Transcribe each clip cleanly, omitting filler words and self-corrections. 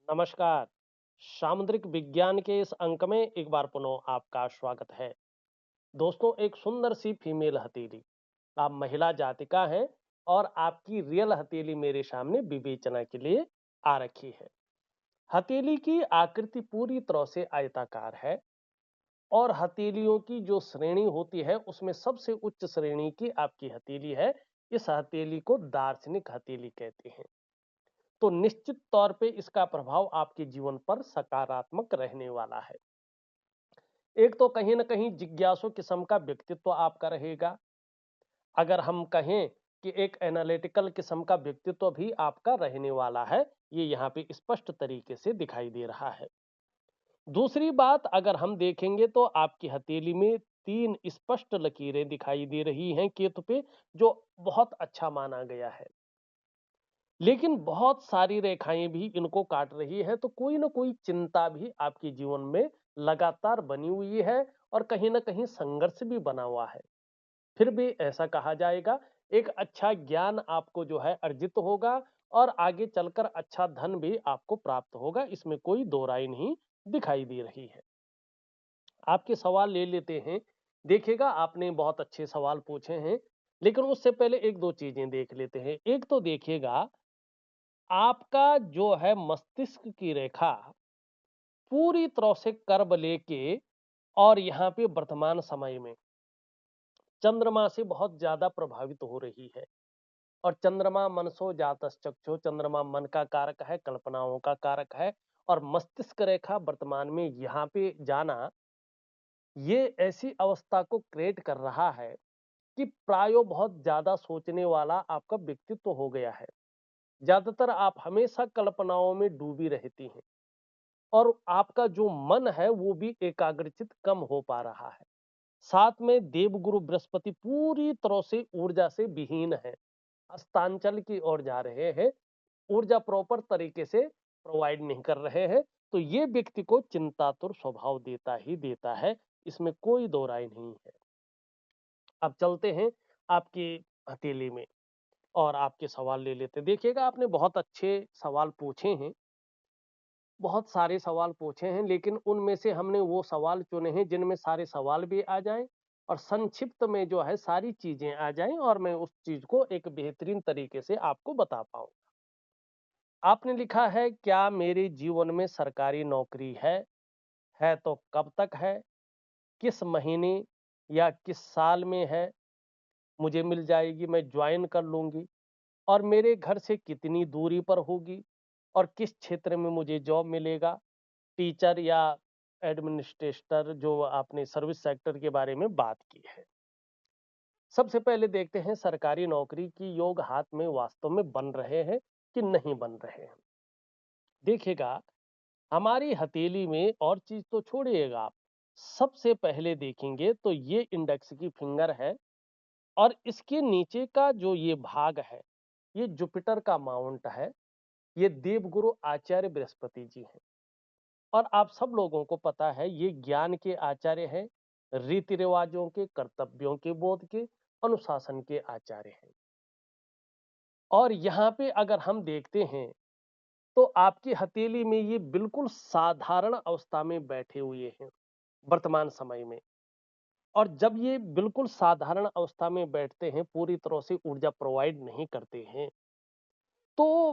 नमस्कार। सामुद्रिक विज्ञान के इस अंक में एक बार पुनः आपका स्वागत है। दोस्तों, एक सुंदर सी फीमेल हथेली, आप महिला जातिका हैं और आपकी रियल हथेली मेरे सामने विवेचना के लिए आ रखी है। हथेली की आकृति पूरी तरह से आयताकार है और हथेलियों की जो श्रेणी होती है उसमें सबसे उच्च श्रेणी की आपकी हथेली है। इस हथेली को दार्शनिक हथेली कहते हैं। तो निश्चित तौर पे इसका प्रभाव आपके जीवन पर सकारात्मक रहने वाला है। एक तो कहीं न कहीं जिज्ञासु किस्म का व्यक्तित्व आपका रहेगा। अगर हम कहें कि एक एनालिटिकल किस्म का व्यक्तित्व भी आपका रहने वाला है, ये यहाँ पे स्पष्ट तरीके से दिखाई दे रहा है। दूसरी बात, अगर हम देखेंगे तो आपकी हथेली में 3 स्पष्ट लकीरें दिखाई दे रही हैं केतु पे, जो बहुत अच्छा माना गया है। लेकिन बहुत सारी रेखाएं भी इनको काट रही है, तो कोई ना कोई चिंता भी आपके जीवन में लगातार बनी हुई है और कहीं ना कहीं संघर्ष भी बना हुआ है। फिर भी ऐसा कहा जाएगा, एक अच्छा ज्ञान आपको जो है अर्जित होगा और आगे चलकर अच्छा धन भी आपको प्राप्त होगा, इसमें कोई दो राय नहीं दिखाई दे रही है। आपके सवाल ले लेते हैं। देखिएगा, आपने बहुत अच्छे सवाल पूछे हैं, लेकिन उससे पहले एक दो चीजें देख लेते हैं। एक तो देखिएगा, आपका जो है मस्तिष्क की रेखा पूरी तरह से कर्व लेके और यहाँ पे वर्तमान समय में चंद्रमा से बहुत ज्यादा प्रभावित हो रही है। और चंद्रमा मनसो जातश्चक्षु, चंद्रमा मन का कारक है, कल्पनाओं का कारक है। और मस्तिष्क रेखा वर्तमान में यहाँ पे जाना, ये ऐसी अवस्था को क्रिएट कर रहा है कि प्रायो बहुत ज्यादा सोचने वाला आपका व्यक्तित्व हो गया है। ज्यादातर आप हमेशा कल्पनाओं में डूबी रहती हैं और आपका जो मन है वो भी एकाग्रचित कम हो पा रहा है। साथ में देवगुरु बृहस्पति पूरी तरह से ऊर्जा से विहीन है, अस्तांचल की ओर जा रहे हैं, ऊर्जा प्रॉपर तरीके से प्रोवाइड नहीं कर रहे हैं। तो ये व्यक्ति को चिंतातुर स्वभाव देता ही देता है, इसमें कोई दो राय नहीं है। अब चलते हैं आपकी हथेली में और आपके सवाल ले लेते हैं। देखिएगा, आपने बहुत अच्छे सवाल पूछे हैं, बहुत सारे सवाल पूछे हैं, लेकिन उनमें से हमने वो सवाल चुने हैं जिनमें सारे सवाल भी आ जाएं और संक्षिप्त में जो है सारी चीजें आ जाएं और मैं उस चीज को एक बेहतरीन तरीके से आपको बता पाऊं। आपने लिखा है, क्या मेरे जीवन में सरकारी नौकरी है तो कब तक है, किस महीने या किस साल में है, मुझे मिल जाएगी, मैं ज्वाइन कर लूंगी, और मेरे घर से कितनी दूरी पर होगी, और किस क्षेत्र में मुझे जॉब मिलेगा, टीचर या एडमिनिस्ट्रेटर, जो आपने सर्विस सेक्टर के बारे में बात की है। सबसे पहले देखते हैं सरकारी नौकरी की योग हाथ में वास्तव में बन रहे हैं कि नहीं बन रहे हैं। देखिएगा, हमारी हथेली में और चीज तो छोड़िएगा आप, सबसे पहले देखेंगे तो ये इंडेक्स की फिंगर है और इसके नीचे का जो ये भाग है, ये जुपिटर का माउंट है। ये देवगुरु आचार्य बृहस्पति जी हैं और आप सब लोगों को पता है ये ज्ञान के आचार्य हैं, रीति रिवाजों के, कर्तव्यों के बोध के, अनुशासन के आचार्य हैं। और यहाँ पे अगर हम देखते हैं तो आपकी हथेली में ये बिल्कुल साधारण अवस्था में बैठे हुए हैं वर्तमान समय में। और जब ये बिल्कुल साधारण अवस्था में बैठते हैं, पूरी तरह से ऊर्जा प्रोवाइड नहीं करते हैं, तो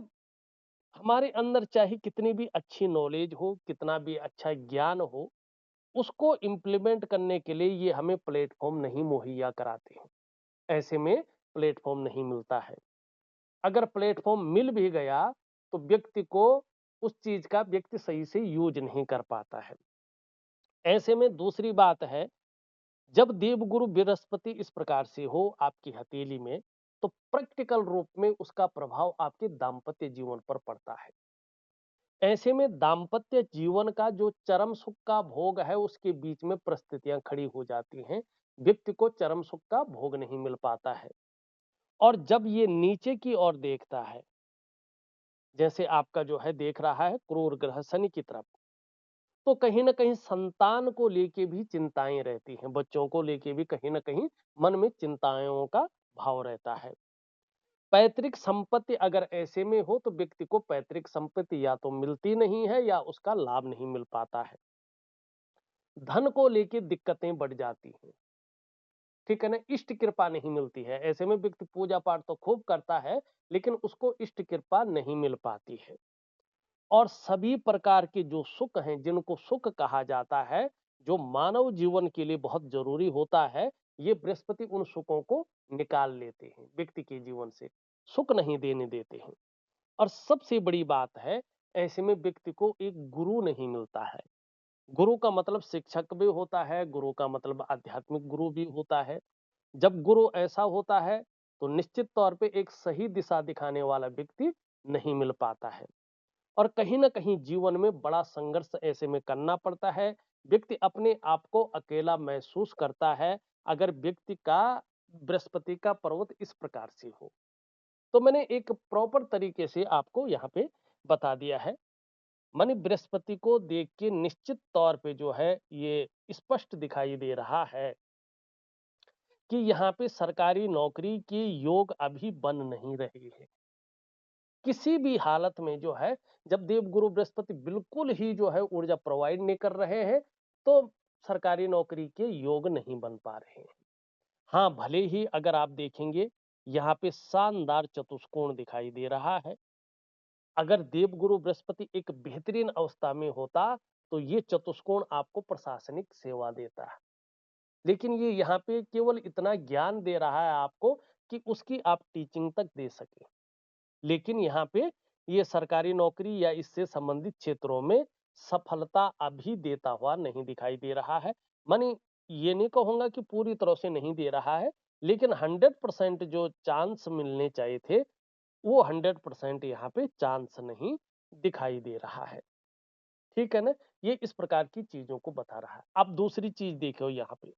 हमारे अंदर चाहे कितनी भी अच्छी नॉलेज हो, कितना भी अच्छा ज्ञान हो, उसको इम्प्लीमेंट करने के लिए ये हमें प्लेटफॉर्म नहीं मुहैया कराते हैं। ऐसे में प्लेटफॉर्म नहीं मिलता है। अगर प्लेटफॉर्म मिल भी गया तो व्यक्ति को उस चीज का व्यक्ति सही से यूज नहीं कर पाता है। ऐसे में दूसरी बात है, जब देवगुरु बृहस्पति इस प्रकार से हो आपकी हथेली में, तो प्रैक्टिकल रूप में उसका प्रभाव आपके दाम्पत्य जीवन पर पड़ता है। ऐसे में दाम्पत्य जीवन का जो चरम सुख का भोग है, उसके बीच में परिस्थितियां खड़ी हो जाती हैं। व्यक्ति को चरम सुख का भोग नहीं मिल पाता है। और जब ये नीचे की ओर देखता है, जैसे आपका जो है देख रहा है क्रूर ग्रह शनि की तरफ, तो कहीं ना कहीं संतान को लेके भी चिंताएं रहती हैं, बच्चों को लेके भी कहीं ना कहीं मन में चिंताओं का भाव रहता है। पैतृक संपत्ति अगर ऐसे में हो तो व्यक्ति को पैतृक संपत्ति या तो मिलती नहीं है या उसका लाभ नहीं मिल पाता है। धन को लेके दिक्कतें बढ़ जाती हैं। ठीक है ना? इष्ट कृपा नहीं मिलती है। ऐसे में व्यक्ति पूजा पाठ तो खूब करता है, लेकिन उसको इष्ट कृपा नहीं मिल पाती है। और सभी प्रकार के जो सुख हैं, जिनको सुख कहा जाता है, जो मानव जीवन के लिए बहुत जरूरी होता है, ये बृहस्पति उन सुखों को निकाल लेते हैं व्यक्ति के जीवन से, सुख नहीं देने देते हैं। और सबसे बड़ी बात है, ऐसे में व्यक्ति को एक गुरु नहीं मिलता है। गुरु का मतलब शिक्षक भी होता है, गुरु का मतलब आध्यात्मिक गुरु भी होता है। जब गुरु ऐसा होता है, तो निश्चित तौर पे एक सही दिशा दिखाने वाला व्यक्ति नहीं मिल पाता है। और कहीं न कहीं जीवन में बड़ा संघर्ष ऐसे में करना पड़ता है। व्यक्ति अपने आप को अकेला महसूस करता है, अगर व्यक्ति का बृहस्पति का पर्वत इस प्रकार से हो। तो मैंने एक प्रॉपर तरीके से आपको यहाँ पे बता दिया है। माने बृहस्पति को देख के निश्चित तौर पे जो है, ये स्पष्ट दिखाई दे रहा है कि यहाँ पे सरकारी नौकरी के योग अभी बन नहीं रहे हैं। किसी भी हालत में जो है, जब देवगुरु बृहस्पति बिल्कुल ही जो है ऊर्जा प्रोवाइड नहीं कर रहे हैं, तो सरकारी नौकरी के योग नहीं बन पा रहे हैं। हाँ, भले ही अगर आप देखेंगे, यहाँ पे शानदार चतुष्कोण दिखाई दे रहा है। अगर देवगुरु बृहस्पति एक बेहतरीन अवस्था में होता, तो ये चतुष्कोण आपको प्रशासनिक सेवा देता है। लेकिन ये यहाँ पे केवल इतना ज्ञान दे रहा है आपको कि उसकी आप टीचिंग तक दे सकें। लेकिन यहाँ पे ये सरकारी नौकरी या इससे संबंधित क्षेत्रों में सफलता अभी देता हुआ नहीं दिखाई दे रहा है। मानी ये नहीं कहूंगा कि पूरी तरह से नहीं दे रहा है, लेकिन 100% जो चांस मिलने चाहिए थे, वो 100% यहाँ पे चांस नहीं दिखाई दे रहा है। ठीक है ना? ये इस प्रकार की चीजों को बता रहा है। अब दूसरी चीज देखो यहाँ पे,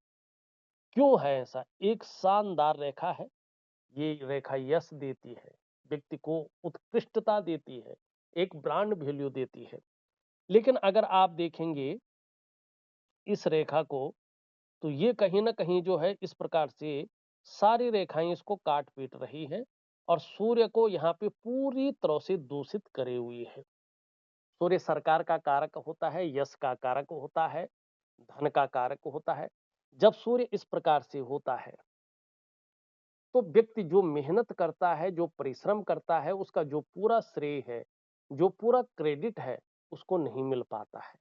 क्यों है ऐसा? एक शानदार रेखा है, ये रेखा यश देती है, व्यक्ति को उत्कृष्टता देती है, एक ब्रांड वैल्यू देती है। लेकिन अगर आप देखेंगे इस रेखा को, तो ये कहीं ना कहीं जो है इस प्रकार से सारी रेखाएं इसको काट पीट रही है और सूर्य को यहाँ पे पूरी तरह से दूषित करे हुई है। सूर्य सरकार का कारक होता है, यश का कारक होता है, धन का कारक होता है। जब सूर्य इस प्रकार से होता है, तो व्यक्ति जो मेहनत करता है, जो परिश्रम करता है, उसका जो पूरा श्रेय है, जो पूरा क्रेडिट है, उसको नहीं मिल पाता है।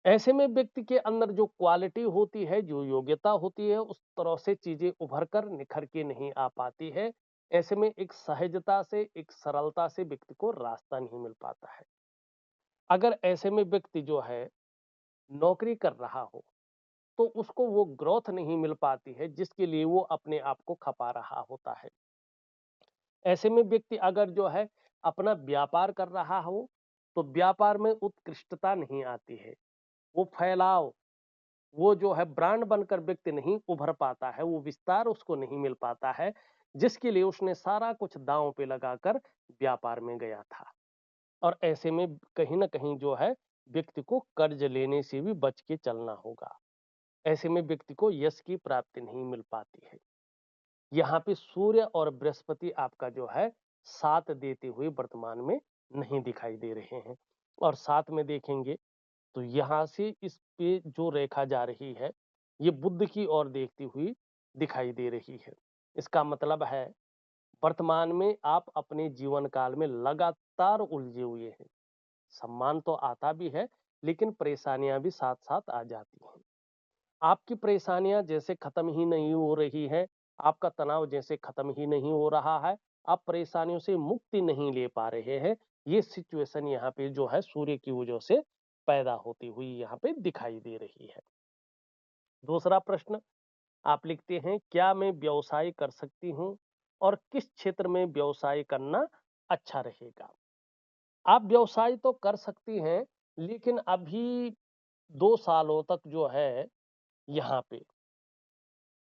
ऐसे में व्यक्ति के अंदर जो क्वालिटी होती है, जो योग्यता होती है, उस तरह से चीजें उभर कर निखर के नहीं आ पाती है। ऐसे में एक सहजता से, एक सरलता से व्यक्ति को रास्ता नहीं मिल पाता है। अगर ऐसे में व्यक्ति जो है नौकरी कर रहा हो, तो उसको वो ग्रोथ नहीं मिल पाती है जिसके लिए वो अपने आप को खपा रहा होता है। ऐसे में व्यक्ति अगर जो है अपना व्यापार कर रहा हो, तो व्यापार में उत्कृष्टता नहीं आती है, वो फैलाव, वो जो है ब्रांड बनकर व्यक्ति नहीं उभर पाता है, वो विस्तार उसको नहीं मिल पाता है, जिसके लिए उसने सारा कुछ दांव पे लगाकर व्यापार में गया था। और ऐसे में कहीं ना कहीं जो है व्यक्ति को कर्ज लेने से भी बच के चलना होगा। ऐसे में व्यक्ति को यश की प्राप्ति नहीं मिल पाती है। यहाँ पे सूर्य और बृहस्पति आपका जो है साथ देते हुए वर्तमान में नहीं दिखाई दे रहे हैं। और साथ में देखेंगे तो यहाँ से इस पे जो रेखा जा रही है, ये बुध की ओर देखती हुई दिखाई दे रही है। इसका मतलब है वर्तमान में आप अपने जीवन काल में लगातार उलझे हुए हैं। सम्मान तो आता भी है, लेकिन परेशानियां भी साथ साथ आ जाती हैं। आपकी परेशानियां जैसे खत्म ही नहीं हो रही है, आपका तनाव जैसे खत्म ही नहीं हो रहा है, आप परेशानियों से मुक्ति नहीं ले पा रहे हैं। ये सिचुएशन यहाँ पे जो है सूर्य की वजह से पैदा होती हुई यहाँ पे दिखाई दे रही है। दूसरा प्रश्न आप लिखते हैं, क्या मैं व्यवसाय कर सकती हूँ और किस क्षेत्र में व्यवसाय करना अच्छा रहेगा? आप व्यवसाय तो कर सकती हैं, लेकिन अभी 2 सालों तक जो है यहाँ पे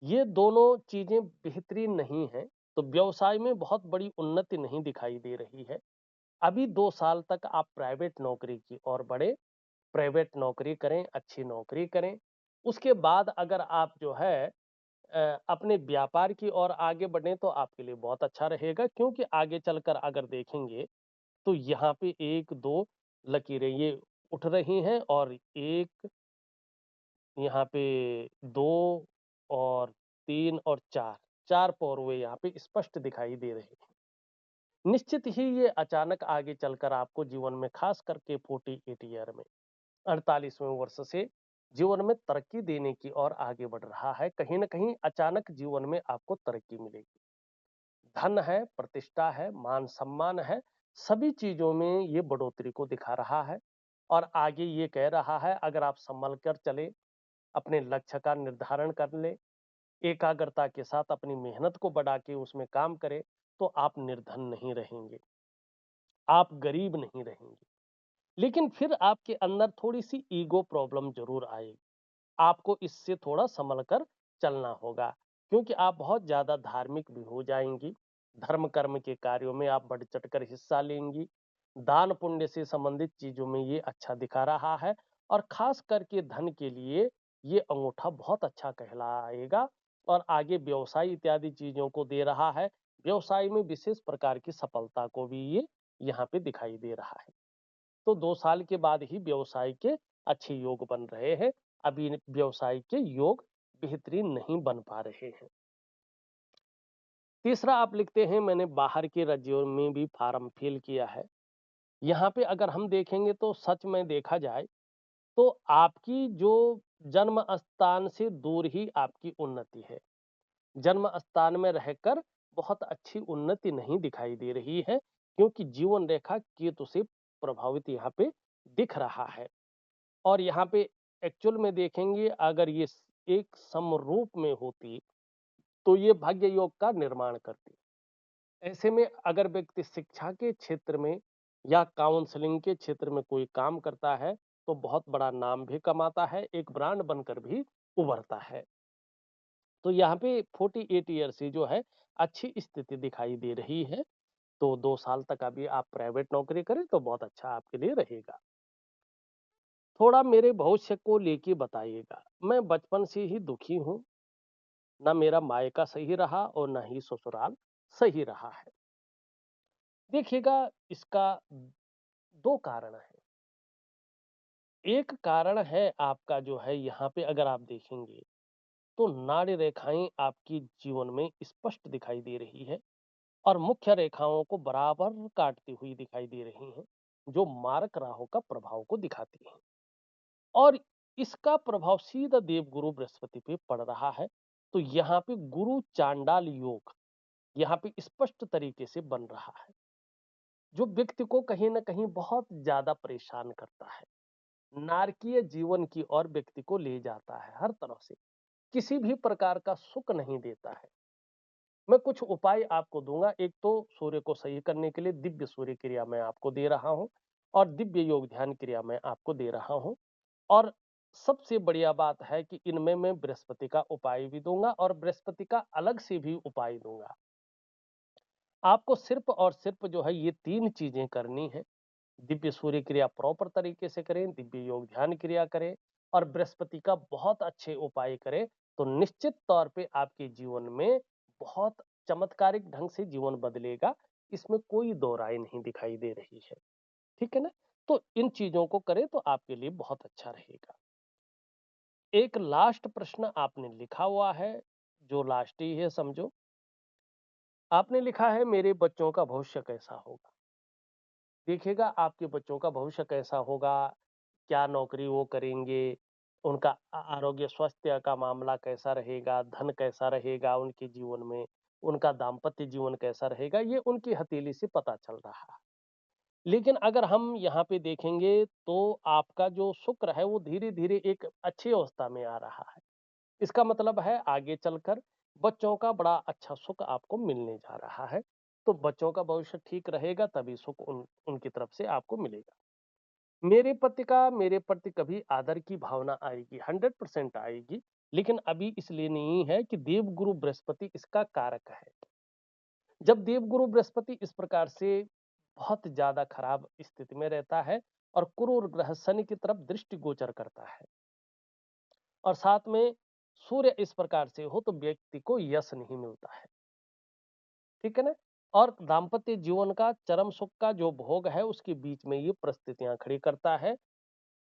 ये दोनों चीजें बेहतरीन नहीं है, तो व्यवसाय में बहुत बड़ी उन्नति नहीं दिखाई दे रही है। अभी 2 साल तक आप प्राइवेट नौकरी की ओर बढ़े, प्राइवेट नौकरी करें, अच्छी नौकरी करें। उसके बाद अगर आप जो है अपने व्यापार की ओर आगे बढ़ें तो आपके लिए बहुत अच्छा रहेगा, क्योंकि आगे चलकर अगर देखेंगे तो यहाँ पे 1-2 लकीरें ये उठ रही हैं और 1 यहाँ पे 2 और 3 और 4, 4 पौरवे यहाँ पे स्पष्ट दिखाई दे रहे हैं। निश्चित ही ये अचानक आगे चलकर आपको जीवन में खास करके 48 ईयर में 48वें वर्ष से जीवन में तरक्की देने की ओर आगे बढ़ रहा है। कहीं न कहीं अचानक जीवन में आपको तरक्की मिलेगी। धन है, प्रतिष्ठा है, मान-सम्मान है, सभी चीज़ों में ये बढ़ोतरी को दिखा रहा है और आगे ये कह रहा है अगर आप संभल कर चले, अपने लक्ष्य का निर्धारण कर ले, एकाग्रता के साथ अपनी मेहनत को बढ़ा के उसमें काम करें, तो आप निर्धन नहीं रहेंगे, आप गरीब नहीं रहेंगे। लेकिन फिर आपके अंदर थोड़ी-सी ईगो प्रॉब्लम ज़रूर आएगी। आपको इससे थोड़ा संभल कर चलना होगा, क्योंकि आप बहुत ज़्यादा धार्मिक भी हो जाएँगी। धर्म कर्म के कार्यों में आप बढ़-चढ़ कर हिस्सा लेंगी। दान पुण्य से संबंधित चीज़ों में ये अच्छा दिखा रहा है और ख़ास करके धन के लिए ये अंगूठा बहुत अच्छा कहलाएगा और आगे व्यवसाय इत्यादि चीज़ों को दे रहा है। व्यवसाय में विशेष प्रकार की सफलता को भी ये यहाँ पे दिखाई दे रहा है। तो 2 साल के बाद ही व्यवसाय के अच्छे योग बन रहे हैं। अभी व्यवसाय के योग बेहतरीन नहीं बन पा रहे हैं। तीसरा आप लिखते हैं मैंने बाहर के राज्यों में भी फॉर्म फिल किया है। यहाँ पे अगर हम देखेंगे तो सच में देखा जाए तो आपकी जो जन्म स्थान से दूर ही आपकी उन्नति है। जन्म स्थान में रहकर बहुत अच्छी उन्नति नहीं दिखाई दे रही है, क्योंकि जीवन रेखा केतु से प्रभावित यहाँ पे दिख रहा है। और यहाँ पे एक्चुअल में देखेंगे अगर ये एक समरूप में होती तो ये भाग्य योग का निर्माण करती। ऐसे में अगर व्यक्ति शिक्षा के क्षेत्र में या काउंसलिंग के क्षेत्र में कोई काम करता है तो बहुत बड़ा नाम भी कमाता है, एक ब्रांड बनकर भी उभरता है। तो यहाँ पे 48 ईयर से जो है अच्छी स्थिति दिखाई दे रही है। तो 2 साल तक अभी आप प्राइवेट नौकरी करें तो बहुत अच्छा आपके लिए रहेगा। थोड़ा मेरे भविष्य को लेके बताइएगा। मैं बचपन से ही दुखी हूँ, ना मेरा मायका सही रहा और ना ही ससुराल सही रहा है। देखिएगा, इसका 2 कारण हैं। एक कारण है आपका जो है यहाँ पे अगर आप देखेंगे, तो नाड़ी रेखाएँ आपकी जीवन में स्पष्ट दिखाई दे रही है और मुख्य रेखाओं को बराबर काटती हुई दिखाई दे रही हैं, जो मारक राहु का प्रभाव को दिखाती हैं। और इसका प्रभाव सीधा देवगुरु बृहस्पति पे पड़ रहा है। तो यहाँ पे गुरु चांडाल योग यहाँ पे स्पष्ट तरीके से बन रहा है, जो व्यक्ति को कहीं न कहीं बहुत ज़्यादा परेशान करता है। नारकीय जीवन की ओर व्यक्ति को ले जाता है हर तरह से, किसी भी प्रकार का सुख नहीं देता है। मैं कुछ उपाय आपको दूँगा, एक तो सूर्य को सही करने के लिए दिव्य सूर्य क्रिया मैं आपको दे रहा हूँ और दिव्य योग ध्यान क्रिया मैं आपको दे रहा हूँ। और सबसे बढ़िया बात है कि इनमें मैं बृहस्पति का उपाय भी दूँगा और बृहस्पति का अलग से भी उपाय दूँगा। आपको सिर्फ़ और सिर्फ़ जो है ये 3 चीज़ें करनी हैं। दिव्य सूर्य क्रिया प्रॉपर तरीके से करें, दिव्य योग ध्यान क्रिया करें और बृहस्पति का बहुत अच्छे उपाय करें, तो निश्चित तौर पे आपके जीवन में बहुत चमत्कारिक ढंग से जीवन बदलेगा। इसमें कोई दो राय नहीं दिखाई दे रही है। ठीक है ना? तो इन चीज़ों को करें तो आपके लिए बहुत अच्छा रहेगा। एक लास्ट प्रश्न आपने लिखा हुआ है, जो लास्ट ही है समझो। आपने लिखा है मेरे बच्चों का भविष्य कैसा होगा? देखिएगा आपके बच्चों का भविष्य कैसा होगा, क्या नौकरी वो करेंगे, उनका आरोग्य स्वास्थ्य का मामला कैसा रहेगा, धन कैसा रहेगा उनके जीवन में, उनका दाम्पत्य जीवन कैसा रहेगा, ये उनकी हथेली से पता चल रहा है। लेकिन अगर हम यहाँ पे देखेंगे तो आपका जो शुक्र है वो धीरे-धीरे एक अच्छी अवस्था में आ रहा है। इसका मतलब है आगे चलकर बच्चों का बड़ा अच्छा सुख आपको मिलने जा रहा है। तो बच्चों का भविष्य ठीक रहेगा तभी सुख उनकी तरफ से आपको मिलेगा। मेरे पति का मेरे प्रति कभी आदर की भावना आएगी, 100% आएगी, लेकिन अभी इसलिए नहीं है कि देवगुरु बृहस्पति इसका कारक है। जब देवगुरु बृहस्पति इस प्रकार से बहुत ज़्यादा खराब स्थिति में रहता है और क्रूर ग्रह शनि की तरफ दृष्टि गोचर करता है और साथ में सूर्य इस प्रकार से हो तो व्यक्ति को यश नहीं मिलता है, ठीक है ना? और दाम्पत्य जीवन का चरम सुख का जो भोग है उसके बीच में ये परिस्थितियां खड़ी करता है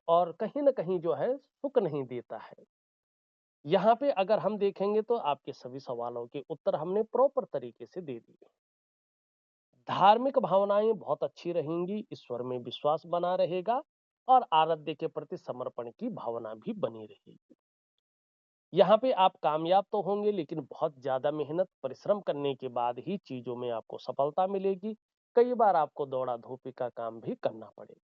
और कहीं ना कहीं जो है सुख नहीं देता है। यहाँ पे अगर हम देखेंगे तो आपके सभी सवालों के उत्तर हमने प्रॉपर तरीके से दे दिए। धार्मिक भावनाएं बहुत अच्छी रहेंगी, ईश्वर में विश्वास बना रहेगा और आराध्य के प्रति समर्पण की भावना भी बनी रहेगी। यहाँ पे आप कामयाब तो होंगे लेकिन बहुत ज्यादा मेहनत परिश्रम करने के बाद ही चीजों में आपको सफलता मिलेगी। कई बार आपको दौड़ा धूपी का काम भी करना पड़ेगा।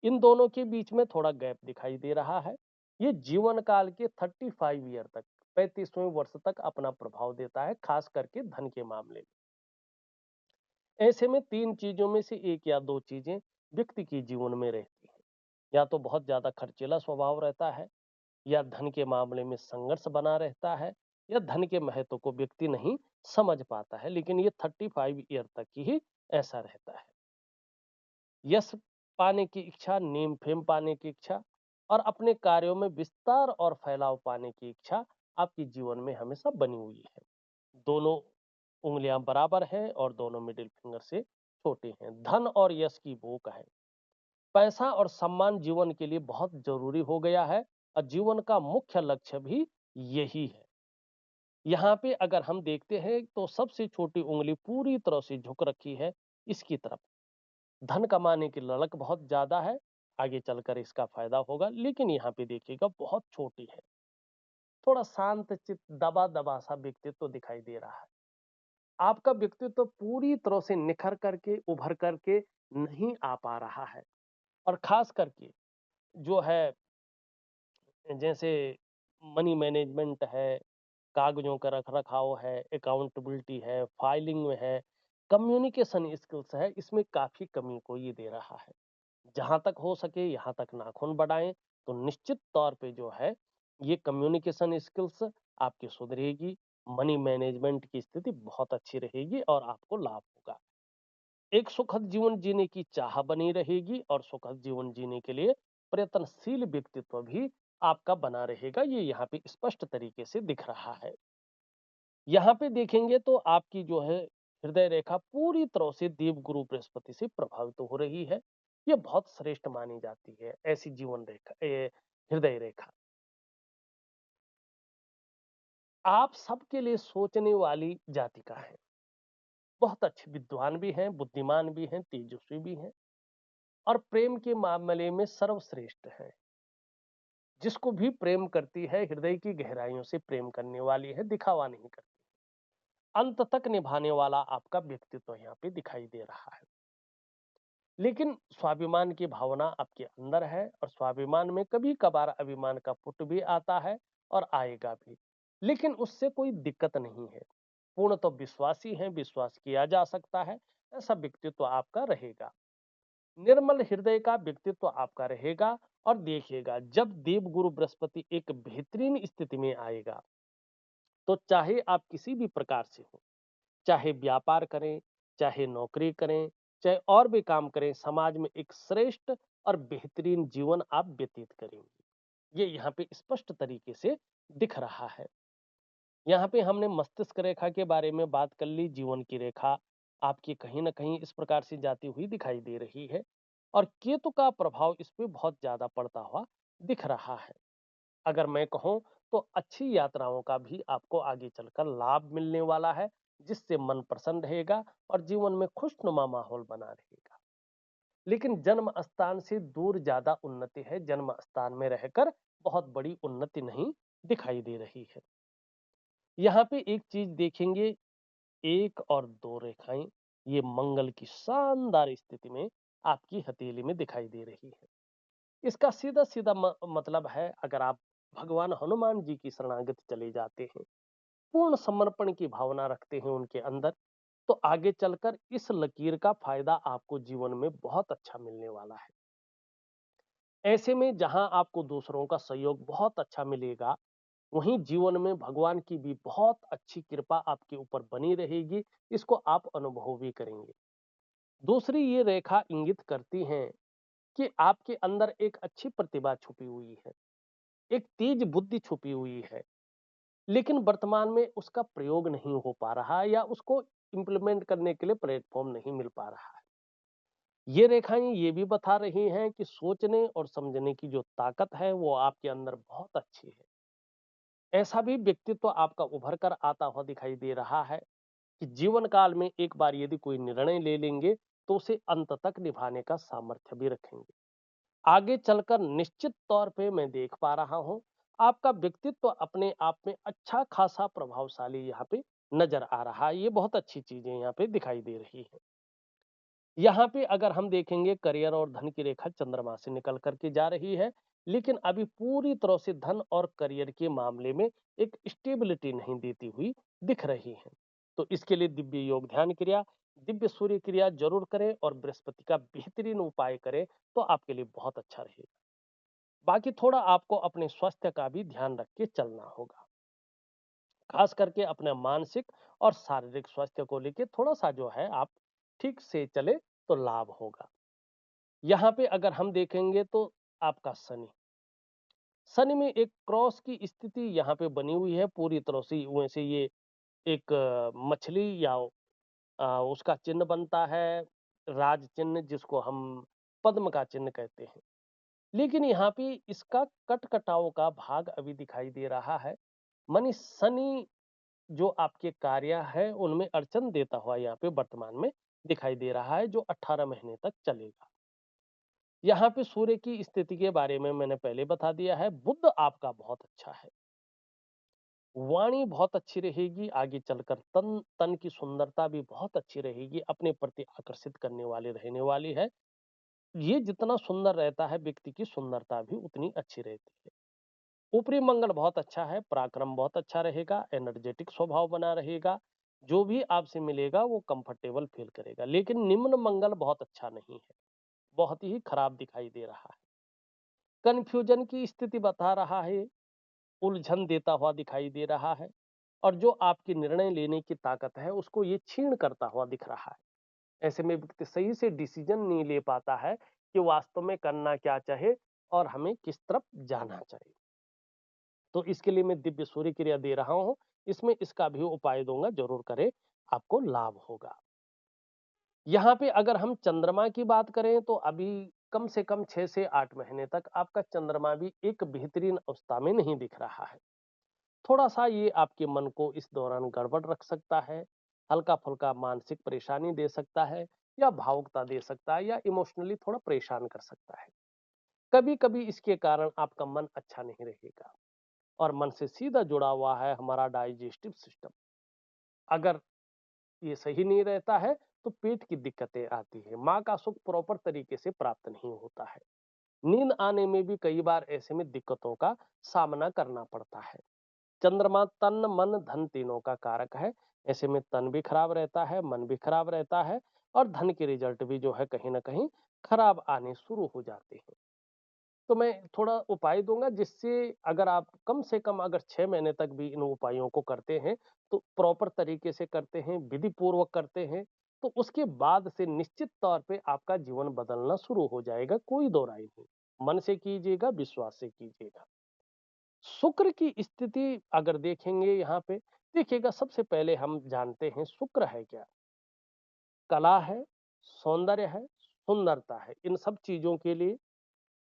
इन दोनों के बीच में थोड़ा गैप दिखाई दे रहा है। ये जीवन काल के 35 ईयर तक, 35वें वर्ष तक अपना प्रभाव देता है, खास करके धन के मामले में। ऐसे में तीन चीजों में से एक या दो चीजें व्यक्ति के जीवन में रहती हैं। या तो बहुत ज्यादा खर्चीला स्वभाव रहता है, या धन के मामले में संघर्ष बना रहता है, या धन के महत्व को व्यक्ति नहीं समझ पाता है। लेकिन ये 35 ईयर तक ही ऐसा रहता है। यश पाने की इच्छा, नेम फेम पाने की इच्छा और अपने कार्यों में विस्तार और फैलाव पाने की इच्छा आपके जीवन में हमेशा बनी हुई है। दोनों उंगलियां बराबर हैं और दोनों मिडिल फिंगर से छोटे हैं। धन और यश की भूख है। पैसा और सम्मान जीवन के लिए बहुत जरूरी हो गया है और जीवन का मुख्य लक्ष्य भी यही है। यहाँ पे अगर हम देखते हैं तो सबसे छोटी उंगली पूरी तरह से झुक रखी है इसकी तरफ। धन कमाने की ललक बहुत ज्यादा है, आगे चलकर इसका फायदा होगा, लेकिन यहाँ पे देखिएगा बहुत छोटी है। थोड़ा शांत चित्त, दबा दबा सा व्यक्तित्व दिखाई दे रहा है। आपका व्यक्तित्व पूरी तरह से निखर करके उभर करके नहीं आ पा रहा है। और खास करके जो है, जैसे मनी मैनेजमेंट है, कागजों का रख रखाव है, अकाउंटेबिलिटी है, फाइलिंग में है, कम्युनिकेशन स्किल्स है, इसमें काफी कमी को ये दे रहा है। जहां तक हो सके यहाँ तक नाखून बढ़ाएं तो निश्चित तौर पे जो है ये कम्युनिकेशन स्किल्स आपकी सुधरेगी। मनी मैनेजमेंट की स्थिति बहुत अच्छी रहेगी और आपको लाभ होगा। एक सुखद जीवन जीने की चाह बनी रहेगी और सुखद जीवन जीने के लिए प्रयत्नशील व्यक्तित्व भी आपका बना रहेगा। ये यहाँ पे स्पष्ट तरीके से दिख रहा है। यहाँ पे देखेंगे तो आपकी जो है हृदय रेखा पूरी तरह से देवगुरु बृहस्पति से प्रभावित हो रही है। ये बहुत श्रेष्ठ मानी जाती है ऐसी जीवन रेखा, हृदय रेखा। आप सबके लिए सोचने वाली जातिका है। बहुत अच्छे विद्वान भी हैं, बुद्धिमान भी हैं, तेजस्वी भी हैं और प्रेम के मामले में सर्वश्रेष्ठ है। जिसको भी प्रेम करती है हृदय की गहराइयों से प्रेम करने वाली है, दिखावा नहीं करती। अंत तक निभाने वाला आपका व्यक्तित्व यहाँ पे दिखाई दे रहा है। लेकिन स्वाभिमान की भावना आपके अंदर है और स्वाभिमान में कभी कभार अभिमान का पुट भी आता है और आएगा भी, लेकिन उससे कोई दिक्कत नहीं है। पूर्ण तो विश्वासी है, विश्वास किया जा सकता है, ऐसा व्यक्तित्व आपका रहेगा। निर्मल हृदय का व्यक्तित्व आपका रहेगा। और देखिएगा जब देवगुरु बृहस्पति एक बेहतरीन स्थिति में आएगा तो चाहे आप किसी भी प्रकार से हो, चाहे व्यापार करें, चाहे नौकरी करें, चाहे और भी काम करें, समाज में एक श्रेष्ठ और बेहतरीन जीवन आप व्यतीत करेंगे। ये यहाँ पे स्पष्ट तरीके से दिख रहा है। यहाँ पे हमने मस्तिष्क रेखा के बारे में बात कर ली। जीवन की रेखा आपकी कहीं ना कहीं इस प्रकार से जाती हुई दिखाई दे रही है और केतु का प्रभाव इस पे बहुत ज्यादा पड़ता हुआ दिख रहा है। अगर मैं कहूं तो अच्छी यात्राओं का भी आपको आगे चलकर लाभ मिलने वाला है, जिससे मन प्रसन्न रहेगा और जीवन में खुशनुमा माहौल बना रहेगा। लेकिन जन्म स्थान से दूर ज्यादा उन्नति है, जन्म स्थान में रहकर बहुत बड़ी उन्नति नहीं दिखाई दे रही है। यहाँ पे एक चीज देखेंगे, एक और दो रेखाएं ये मंगल की शानदार स्थिति में आपकी हथेली में दिखाई दे रही है। इसका सीधा सीधा मतलब है, अगर आप भगवान हनुमान जी की शरणागति चले जाते हैं, पूर्ण समर्पण की भावना रखते हैं उनके अंदर, तो आगे चलकर इस लकीर का फायदा आपको जीवन में बहुत अच्छा मिलने वाला है। ऐसे में जहां आपको दूसरों का सहयोग बहुत अच्छा मिलेगा, वहीं जीवन में भगवान की भी बहुत अच्छी कृपा आपके ऊपर बनी रहेगी। इसको आप अनुभव भी करेंगे। दूसरी ये रेखा इंगित करती है कि आपके अंदर एक अच्छी प्रतिभा छुपी हुई है, एक तेज बुद्धि छुपी हुई है। लेकिन वर्तमान में उसका प्रयोग नहीं हो पा रहा है या उसको इम्प्लीमेंट करने के लिए प्लेटफॉर्म नहीं मिल पा रहा है। ये रेखाएं ये भी बता रही हैं कि सोचने और समझने की जो ताकत है वो आपके अंदर बहुत अच्छी है। ऐसा भी व्यक्तित्व आपका उभर कर आता हुआ दिखाई दे रहा है कि जीवन काल में एक बार यदि कोई निर्णय ले लेंगे तो उसे अंत तक निभाने का सामर्थ्य भी रखेंगे। आगे चलकर निश्चित तौर पे मैं देख पा रहा हूं आपका व्यक्तित्व अपने आप में अच्छा खासा प्रभावशाली यहाँ पे नजर आ रहा है। ये बहुत अच्छी चीजें यहाँ पे दिखाई दे रही है। यहाँ पे अगर हम देखेंगे करियर और धन की रेखा चंद्रमा से निकल करके जा रही है, लेकिन अभी पूरी तरह से धन और करियर के मामले में एक स्टेबिलिटी नहीं देती हुई दिख रही है। तो इसके लिए दिव्य योग ध्यान क्रिया, दिव्य सूर्य क्रिया जरूर करें और बृहस्पति का बेहतरीन उपाय करें तो आपके लिए बहुत अच्छा रहेगा। बाकी थोड़ा आपको अपने स्वास्थ्य का भी ध्यान रख के चलना होगा, खास करके अपने मानसिक और शारीरिक स्वास्थ्य को लेके थोड़ा सा जो है आप ठीक से चले तो लाभ होगा। यहाँ पे अगर हम देखेंगे तो आपका शनि, शनि में एक क्रॉस की स्थिति यहाँ पे बनी हुई है पूरी तरह से। वैसे ये एक मछली या उसका चिन्ह बनता है, राज चिन्ह जिसको हम पद्म का चिन्ह कहते हैं। लेकिन यहाँ पे इसका कट कटाव का भाग अभी दिखाई दे रहा है। मानी शनि जो आपके कार्य है उनमें अड़चन देता हुआ यहाँ पे वर्तमान में दिखाई दे रहा है, जो 18 महीने तक चलेगा। यहाँ पे सूर्य की स्थिति के बारे में मैंने पहले बता दिया है। बुध आपका बहुत अच्छा है, वाणी बहुत अच्छी रहेगी, आगे चलकर तन तन की सुंदरता भी बहुत अच्छी रहेगी, अपने प्रति आकर्षित करने वाली रहने वाली है। ये जितना सुंदर रहता है व्यक्ति की सुंदरता भी उतनी अच्छी रहती है। ऊपरी मंगल बहुत अच्छा है, पराक्रम बहुत अच्छा रहेगा, एनर्जेटिक स्वभाव बना रहेगा, जो भी आपसे मिलेगा वो कंफर्टेबल फील करेगा। लेकिन निम्न मंगल बहुत अच्छा नहीं है, बहुत ही खराब दिखाई दे रहा है। कंफ्यूजन की स्थिति बता रहा है, उलझन देता हुआ दिखाई दे रहा है, और जो आपकी निर्णय लेने की ताकत है उसको ये छीण करता हुआ दिख रहा है। ऐसे में व्यक्ति सही से डिसीजन नहीं ले पाता है कि वास्तव में करना क्या चाहे और हमें किस तरफ जाना चाहिए। तो इसके लिए मैं दिव्य सूर्य क्रिया दे रहा हूं, इसमें इसका भी उपाय दूंगा, जरूर करें, आपको लाभ होगा। यहाँ पे अगर हम चंद्रमा की बात करें तो अभी कम से कम 6 से 8 महीने तक आपका चंद्रमा भी एक बेहतरीन अवस्था में नहीं दिख रहा है। थोड़ा सा ये आपके मन को इस दौरान गड़बड़ रख सकता है, हल्का फुल्का मानसिक परेशानी दे सकता है, या भावुकता दे सकता है, या इमोशनली थोड़ा परेशान कर सकता है। कभी कभी इसके कारण आपका मन अच्छा नहीं रहेगा, और मन से सीधा जुड़ा हुआ है हमारा डाइजेस्टिव सिस्टम। अगर ये सही नहीं रहता है तो पेट की दिक्कतें आती है, माँ का सुख प्रॉपर तरीके से प्राप्त नहीं होता है, नींद आने में भी कई बार ऐसे में दिक्कतों का सामना करना पड़ता है। चंद्रमा तन मन धन तीनों का कारक है, ऐसे में तन भी खराब रहता है, मन भी खराब रहता है, और धन के रिजल्ट भी जो है कहीं ना कहीं खराब आने शुरू हो जाते हैं। तो मैं थोड़ा उपाय दूंगा जिससे अगर आप कम से कम अगर 6 महीने तक भी इन उपायों को करते हैं, तो प्रॉपर तरीके से करते हैं, विधि पूर्वक करते हैं, तो उसके बाद से निश्चित तौर पे आपका जीवन बदलना शुरू हो जाएगा, कोई दो राय नहीं। मन से कीजिएगा, विश्वास से कीजिएगा। शुक्र की स्थिति अगर देखेंगे यहाँ पे, देखिएगा सबसे पहले हम जानते हैं शुक्र है क्या। कला है, सौंदर्य है, सुंदरता है, इन सब चीजों के लिए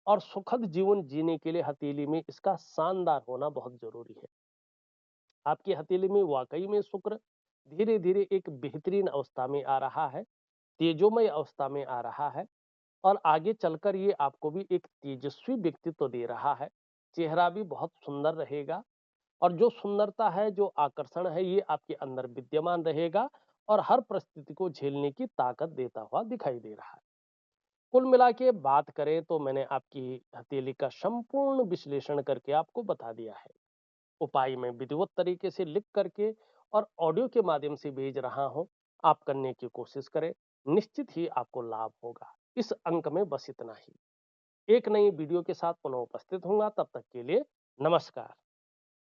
और सुखद जीवन जीने के लिए हथेली में इसका शानदार होना बहुत जरूरी है। आपकी हथेली में वाकई में शुक्र धीरे धीरे एक बेहतरीन अवस्था में आ रहा है, तेजोमय अवस्था में आ रहा है, और आगे चलकर ये आपको भी एक तेजस्वी व्यक्तित्व दे रहा है। चेहरा भी बहुत सुंदर रहेगा, और जो सुंदरता है, जो आकर्षण है, ये आपके अंदर विद्यमान रहेगा, और हर परिस्थिति को झेलने की ताकत देता हुआ दिखाई दे रहा है। कुल मिला के बात करें तो मैंने आपकी हथेली का संपूर्ण विश्लेषण करके आपको बता दिया है। उपाय मैं विधिवत तरीके से लिख करके और ऑडियो के माध्यम से भेज रहा हूं, आप करने की कोशिश करें, निश्चित ही आपको लाभ होगा। इस अंक में बस इतना ही। एक नई वीडियो के साथ पुनः उपस्थित होऊंगा, तब तक के लिए नमस्कार।